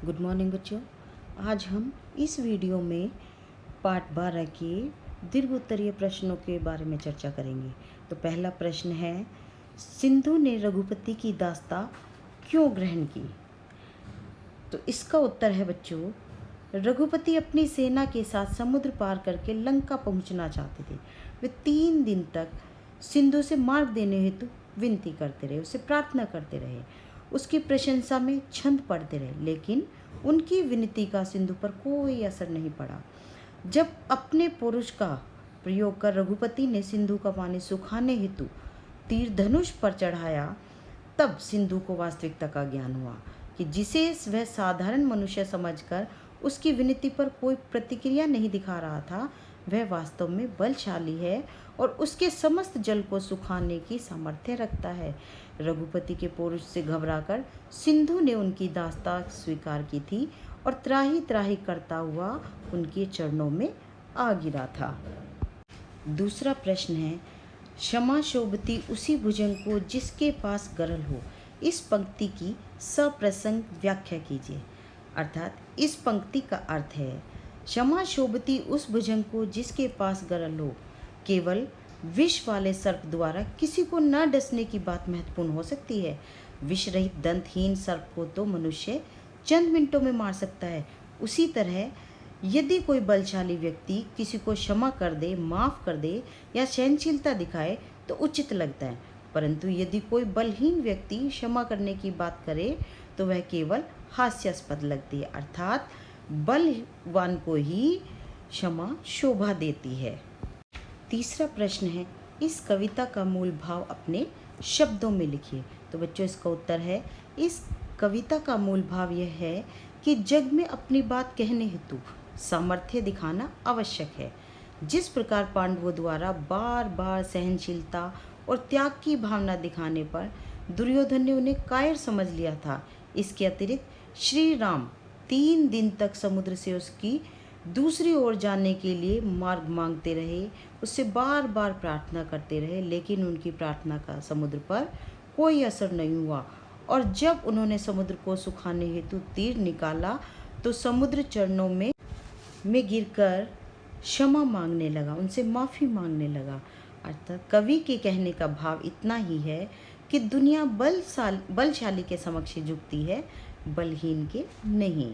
Good morning बच्चों। आज हम इस वीडियो में पाठ 12 के दीर्घ उत्तरीय प्रश्नों के बारे में चर्चा करेंगे। तो पहला प्रश्न है, सिंधु ने रघुपति की दास्तां क्यों ग्रहण की? तो इसका उत्तर है बच्चों, रघुपति अपनी सेना के साथ समुद्र पार करके लंका पहुंचना चाहते थे। वे 3 दिन तक सिंधु से मार्ग देने हेतु विनती करते रहे, उससे प्रार्थना करते रहे, उसकी प्रशंसा में छंद पढ़ते रहे, लेकिन उनकी विनती का सिंधु पर कोई असर नहीं पड़ा। जब अपने पुरुष का प्रयोग कर रघुपति ने सिंधु का पानी सुखाने हेतु तीर धनुष पर चढ़ाया, तब सिंधु को वास्तविकता का ज्ञान हुआ कि जिसे वह साधारण मनुष्य समझकर उसकी विनती पर कोई प्रतिक्रिया नहीं दिखा रहा था, वह वास्तव में बलशाली है और उसके समस्त जल को सुखाने की सामर्थ्य रखता है। रघुपति के पौरुष से घबराकर सिंधु ने उनकी दास्तां स्वीकार की थी और त्राही त्राही करता हुआ उनके चरणों में आ गिरा था। दूसरा प्रश्न है, क्षमा शोभती उसी भुजंग को जिसके पास गरल हो। इस पंक्ति की सप्रसंग व्याख्या कीजिए। अर्थात इस पंक्ति का अर्थ है, क्षमा शोभती उस भुजंग को जिसके पास गरल हो। केवल विष वाले सर्प द्वारा किसी को न डसने की बात महत्वपूर्ण हो सकती है। विष रहित दंतहीन सर्प को तो मनुष्य चंद मिनटों में मार सकता है। उसी तरह यदि कोई बलशाली व्यक्ति किसी को क्षमा कर दे, माफ़ कर दे या सहनशीलता दिखाए तो उचित लगता है, परंतु यदि कोई बलहीन व्यक्ति क्षमा करने की बात करे तो वह केवल हास्यास्पद लगती है। अर्थात बलवान को ही क्षमा शोभा देती है। तीसरा प्रश्न है, इस कविता का मूल भाव अपने शब्दों में लिखिए। तो बच्चों इसका उत्तर है, इस कविता का मूल भाव यह है कि जग में अपनी बात कहने हेतु सामर्थ्य दिखाना आवश्यक है। जिस प्रकार पांडवों द्वारा बार बार सहनशीलता और त्याग की भावना दिखाने पर दुर्योधन ने उन्हें कायर समझ लिया था, इसके अतिरिक्त श्री राम 3 दिन तक समुद्र से उसकी दूसरी ओर जाने के लिए मार्ग मांगते रहे, उससे बार बार प्रार्थना करते रहे, लेकिन उनकी प्रार्थना का समुद्र पर कोई असर नहीं हुआ। और जब उन्होंने समुद्र को सुखाने हेतु तीर निकाला तो समुद्र चरणों में गिरकर क्षमा मांगने लगा, उनसे माफ़ी मांगने लगा। अर्थात कवि के कहने का भाव इतना ही है कि दुनिया बलशाली के समक्ष झुकती है, बलहीन के नहीं।